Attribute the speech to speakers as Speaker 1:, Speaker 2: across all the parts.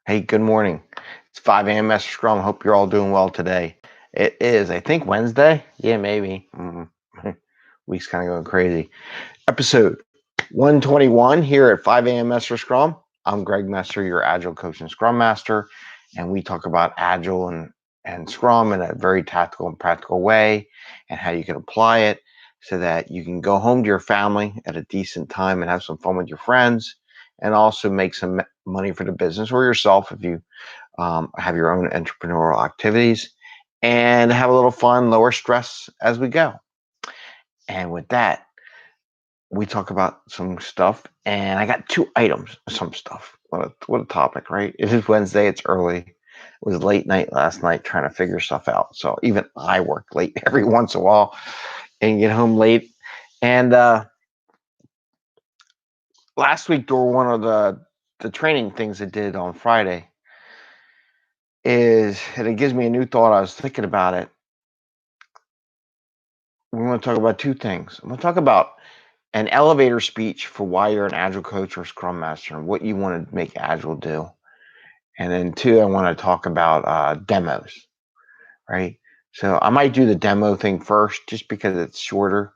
Speaker 1: Hey, good morning. It's 5 a.m. Mester Scrum. Hope you're all doing well today. It is, I think, Wednesday. Yeah, maybe. Week's kind of going crazy. Episode 121 here at 5 a.m. Mester Scrum. I'm Greg Mester, your Agile coach and Scrum Master, and we talk about Agile and Scrum in a very tactical and practical way and how you can apply it so that you can go home to your family at a decent time and have some fun with your friends and also make some money for the business or yourself if you have your own entrepreneurial activities and have a little fun, lower stress as we go. And with that, we talk about some stuff, and I got two items, some stuff. What a topic, right? It is Wednesday. It's early. It was late night last night trying to figure stuff out. So even I work late every once in a while and get home late. And last week, during one of the training things I did on Friday, and it gives me a new thought. I was thinking about it. We want to talk about two things. I'm going to talk about an elevator speech for why you're an Agile coach or Scrum Master and what you want to make Agile do. And then two, I want to talk about demos, right? So I might do the demo thing first just because it's shorter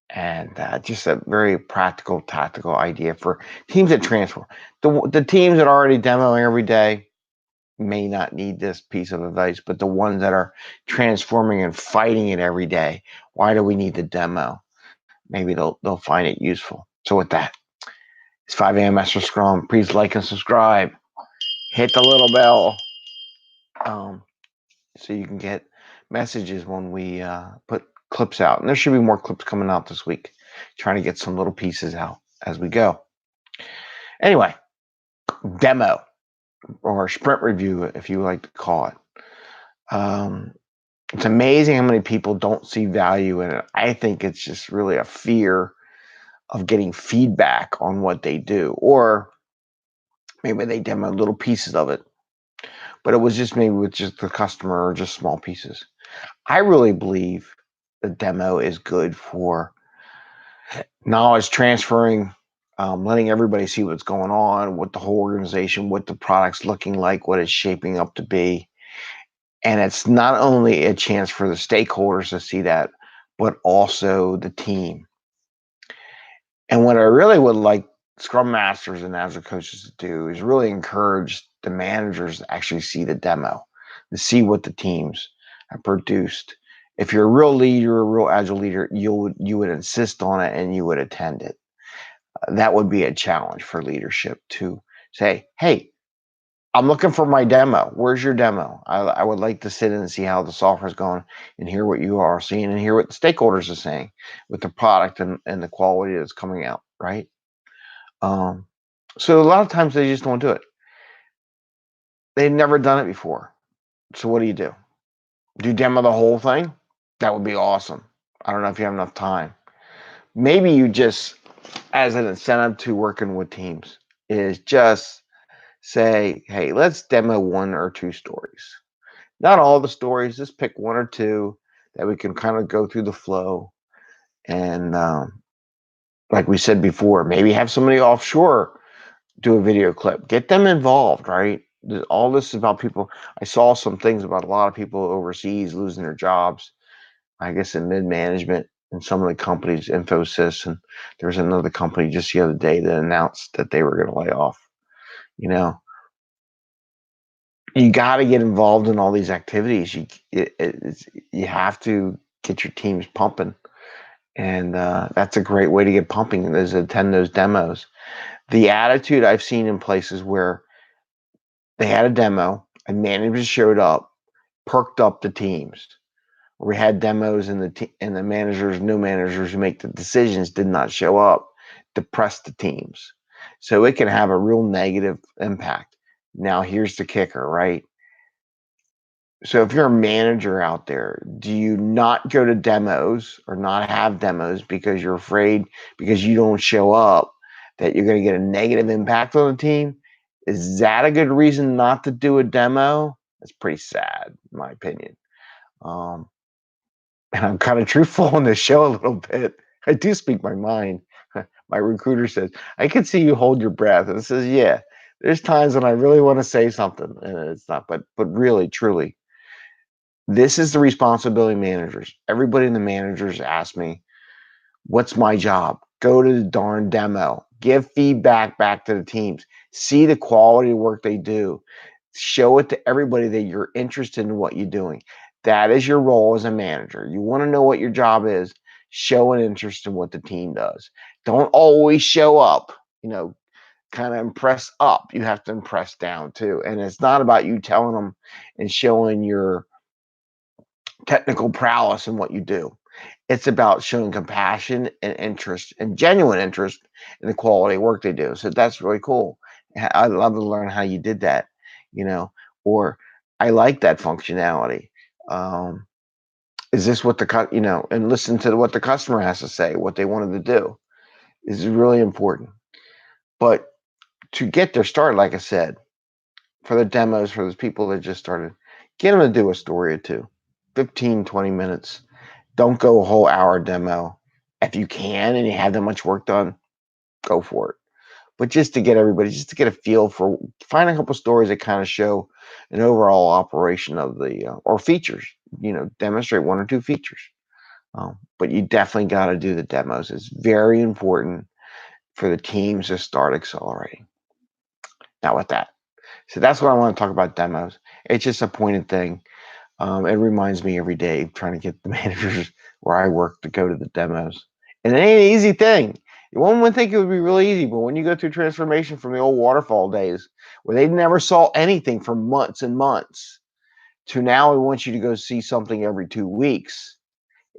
Speaker 1: and just a very practical, tactical idea for teams that transform. The teams that are already demoing every day may not need this piece of advice, but the ones that are transforming and fighting it every day, why do we need the demo? Maybe they'll find it useful. So with that, it's 5 a.m. Mester Scrum. Please like and subscribe. Hit the little bell so you can get messages when we put clips out. And there should be more clips coming out this week. Trying to get some little pieces out as we go. Anyway, demo or sprint review, if you like to call it. It's amazing how many people don't see value in it. I think it's just really a fear of getting feedback on what they do, or maybe they demo little pieces of it, but it was just maybe with just the customer or just small pieces. I really believe the demo is good for knowledge transferring, letting everybody see what's going on, what the whole organization, what the product's looking like, what it's shaping up to be. And it's not only a chance for the stakeholders to see that, but also the team. And what I really would like Scrum Masters and Agile coaches to do is really encourage the managers to actually see the demo, to see what the teams have produced. If you're a real leader, a real Agile leader, you would insist on it and you would attend it. That would be a challenge for leadership to say, hey, I'm looking for my demo. Where's your demo? I would like to sit in and see how the software is going and hear what you are seeing and hear what the stakeholders are saying with the product and the quality that's coming out, right? So a lot of times they just don't do it. They've never done it before. So what do? Do you demo the whole thing? That would be awesome. I don't know if you have enough time. Maybe you just, as an incentive to working with teams, is just say, hey, let's demo one or two stories. Not all the stories, just pick one or two that we can kind of go through the flow. And like we said before, maybe have somebody offshore do a video clip. Get them involved, right? All this is about people. I saw some things about a lot of people overseas losing their jobs, I guess in mid-management in some of the companies, Infosys, and there was another company just the other day that announced that they were going to lay off. You know, you got to get involved in all these activities. You have to get your teams pumping, and that's a great way to get pumping is attend those demos. The attitude I've seen in places where they had a demo and managers showed up, perked up the teams. We had demos and the managers, new managers who make the decisions did not show up, depressed the teams. So it can have a real negative impact. Now here's the kicker, right? So if you're a manager out there, do you not go to demos or not have demos because you're afraid because you don't show up that you're going to get a negative impact on the team? Is that a good reason not to do a demo? That's pretty sad, in my opinion. And I'm kind of truthful on this show a little bit. I do speak my mind. My recruiter says, I can see you hold your breath. And it says, yeah, There's times when I really want to say something and it's not, but really, truly, this is the responsibility of managers. Everybody in the managers ask me, what's my job? Go to the darn demo. Give feedback back to the teams. See the quality of work they do. Show it to everybody that you're interested in what you're doing. That is your role as a manager. You want to know what your job is, show an interest in what the team does. Don't always show up, kind of impress up. You have to impress down too. And it's not about you telling them and showing your technical prowess in what you do. It's about showing compassion and interest and genuine interest in the quality of work they do. So that's really cool. I'd love to learn how you did that, you know, or I like that functionality. Is this what and listen to what the customer has to say, what they wanted to do is really important. But to get their start, like I said, for the demos, for those people that just started, get them to do a story or two, 15, 20 minutes. Don't go a whole hour demo. If you can and you have that much work done, go for it. But just to get everybody, just to get a feel for, find a couple stories that kind of show an overall operation of the, or features, demonstrate one or two features. But you definitely got to do the demos. It's very important for the teams to start accelerating. Now with that, so that's what I want to talk about demos. It's just a pointed thing. It reminds me every day trying to get the managers where I work to go to the demos. And it ain't an easy thing. One would think it would be really easy, but when you go through transformation from the old waterfall days where they never saw anything for months and months to now we want you to go see something every 2 weeks,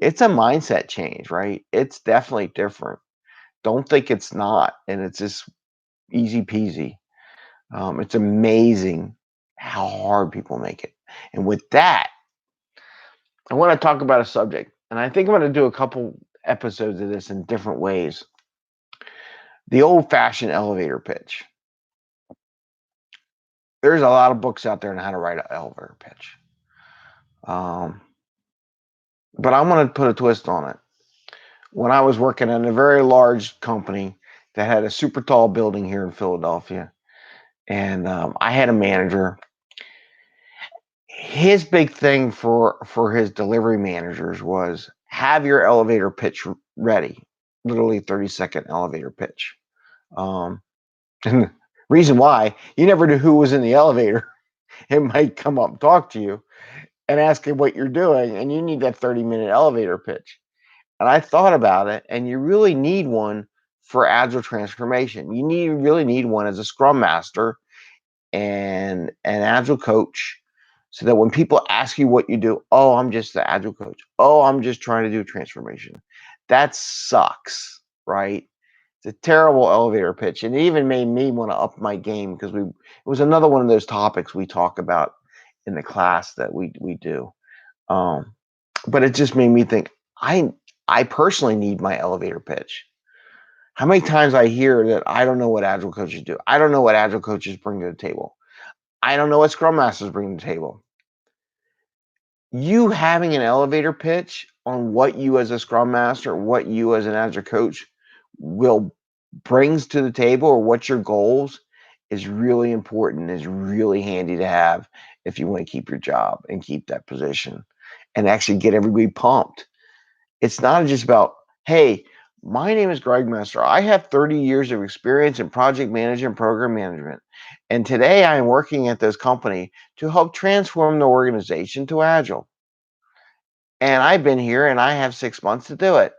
Speaker 1: it's a mindset change, right? It's definitely different. Don't think it's not. And it's just easy peasy. It's amazing how hard people make it. And with that, I want to talk about a subject, and I think I'm going to do a couple episodes of this in different ways. The old-fashioned elevator pitch. There's a lot of books out there on how to write an elevator pitch. But I'm going to put a twist on it. When I was working in a very large company that had a super tall building here in Philadelphia, and I had a manager. His big thing for his delivery managers was have your elevator pitch ready, literally 30-second elevator pitch. And the reason why, you never knew who was in the elevator. It might come up and talk to you and ask you what you're doing, and you need that 30-minute elevator pitch. And I thought about it, and you really need one for agile transformation. You really need one as a scrum master and an agile coach, so that when people ask you what you do, oh, I'm just the agile coach. Oh, I'm just trying to do transformation. That sucks, right? It's a terrible elevator pitch, and it even made me want to up my game because it was another one of those topics we talk about in the class that we do. But it just made me think I personally need my elevator pitch. How many times I hear that I don't know what agile coaches do. I don't know what agile coaches bring to the table. I don't know what scrum masters bring to the table. You having an elevator pitch on what you as a scrum master, what you as an agile coach will brings to the table or what your goals is really important, is really handy to have if you want to keep your job and keep that position and actually get everybody pumped. It's not just about, hey, my name is Greg Mester. I have 30 years of experience in project management and program management. And today I am working at this company to help transform the organization to Agile. And I've been here and I have 6 months to do it.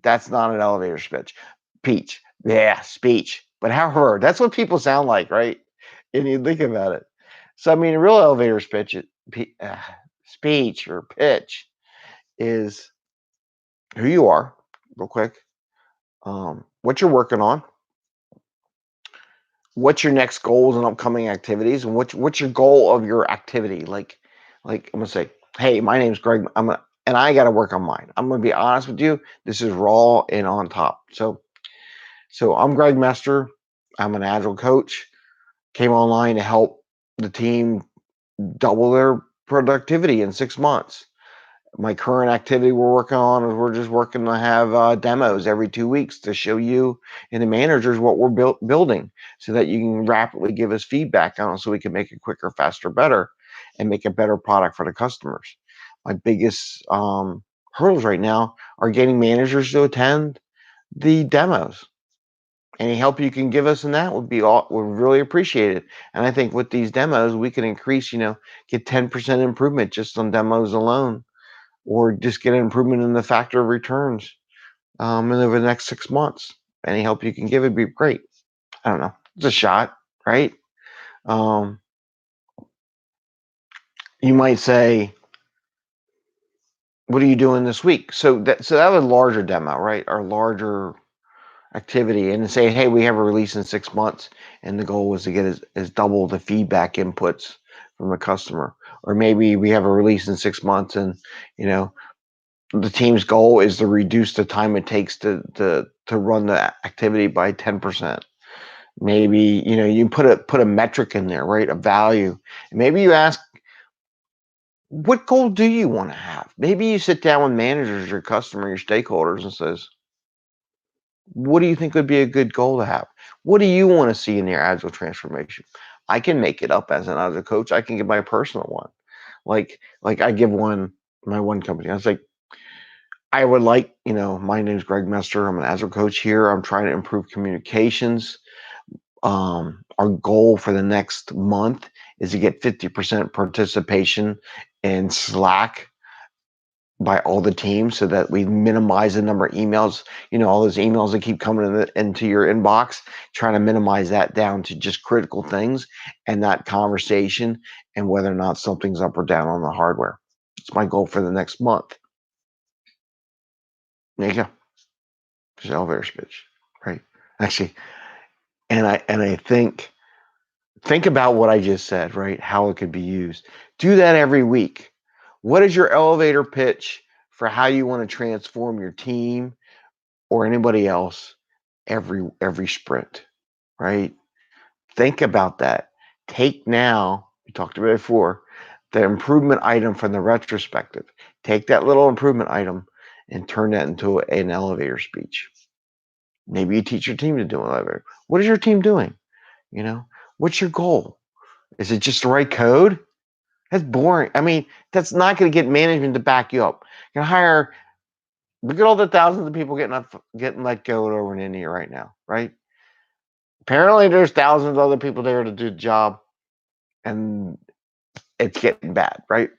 Speaker 1: That's not an elevator speech. Peach. Yeah, speech. But however, that's what people sound like, right? And you think about it. So, I mean, a real elevator speech or pitch is who you are, real quick, what you're working on, what's your next goals and upcoming activities, and what's your goal of your activity. Like I'm gonna say, hey, my name's Greg. And I got to work on mine. I'm gonna be honest with you. This is raw and on top. So I'm Greg Mester. I'm an agile coach. Came online to help the team double their productivity in 6 months. My current activity we're working on is we're just working to have demos every 2 weeks to show you and the managers what we're building so that you can rapidly give us feedback on it so we can make it quicker, faster, better, and make a better product for the customers. My biggest hurdles right now are getting managers to attend the demos. Any help you can give us in that would really appreciate it. And I think with these demos, we can increase, get 10% improvement just on demos alone, or just get an improvement in the factor of returns in over the next 6 months. Any help you can give would be great. I don't know. It's a shot, right? Um, you might say, what are you doing this week? So that was a larger demo, right? Our larger activity, and say, hey, we have a release in 6 months, and the goal was to get as double the feedback inputs from the customer. Or maybe we have a release in 6 months, and the team's goal is to reduce the time it takes to run the activity by 10%. Maybe you put a metric in there, right? A value. And maybe you ask, what goal do you want to have? Maybe you sit down with managers, your customer, your stakeholders, and says, what do you think would be a good goal to have? What do you want to see in your agile transformation? I can make it up as an agile coach. I can give my personal one. Like I give my one company. I was like, I would like, my name is Greg Mester. I'm an agile coach here. I'm trying to improve communications. Our goal for the next month is to get 50% participation in Slack by all the teams so that we minimize the number of emails, all those emails that keep coming into your inbox, trying to minimize that down to just critical things and that conversation and whether or not something's up or down on the hardware. It's my goal for the next month. There you go. Just elevator pitch, right? Actually, and I think about what I just said, right? How it could be used. Do that every week. What is your elevator pitch for how you want to transform your team or anybody else every sprint, right? Think about that. Take now, we talked about it before, the improvement item from the retrospective. Take that little improvement item and turn that into an elevator speech. Maybe you teach your team to do an elevator. What is your team doing? What's your goal? Is it just the right code? That's boring. I mean, that's not going to get management to back you up. You can hire. Look at all the thousands of people getting let go over in India right now, right? Apparently, there's thousands of other people there to do the job, and it's getting bad, right?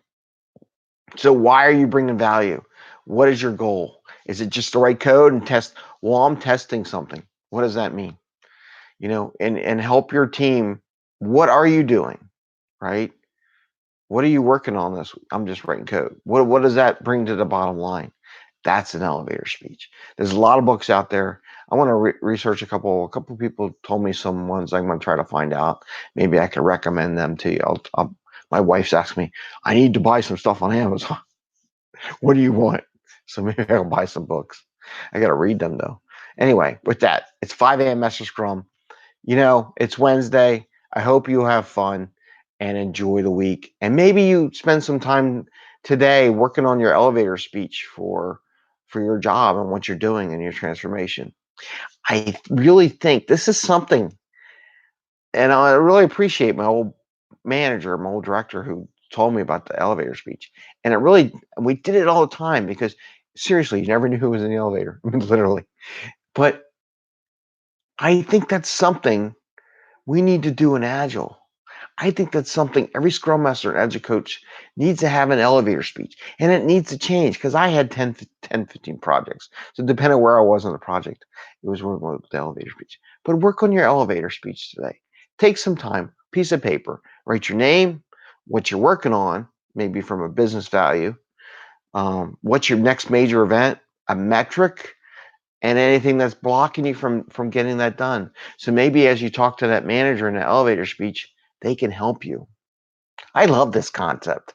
Speaker 1: So why are you bringing value? What is your goal? Is it just the right code and test? Well, I'm testing something. What does that mean? And help your team. What are you doing, right? What are you working on this week? I'm just writing code. What does that bring to the bottom line? That's an elevator speech. There's a lot of books out there. I want to research a couple. A couple people told me some ones I'm going to try to find out. Maybe I could recommend them to you. My wife's asked me, I need to buy some stuff on Amazon. What do you want? So maybe I'll buy some books. I got to read them though. Anyway, with that, it's 5 a.m. Mester Scrum. It's Wednesday. I hope you have fun and enjoy the week. And maybe you spend some time today working on your elevator speech for your job and what you're doing in your transformation. I really think this is something, and I really appreciate my old manager, my old director who told me about the elevator speech. And we did it all the time because seriously, you never knew who was in the elevator, literally. But I think that's something we need to do in Agile. I think that's something every Scrum Master and Agile coach needs to have an elevator speech. And it needs to change because I had 10, 15 projects. So depending on where I was on the project, it was working with the elevator speech. But work on your elevator speech today. Take some time, piece of paper, write your name, what you're working on, maybe from a business value, what's your next major event, a metric, and anything that's blocking you from getting that done. So maybe as you talk to that manager in the elevator speech, they can help you. I love this concept.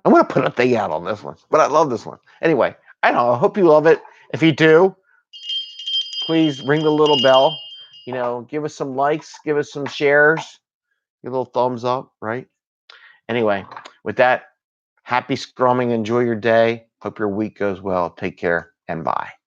Speaker 1: I'm going to put a thing out on this one, but I love this one. Anyway, I don't know. I hope you love it. If you do, please ring the little bell. Give us some likes, give us some shares, give a little thumbs up, right? Anyway, with that, Happy scrumming. Enjoy your day. Hope your week goes well. Take care and bye.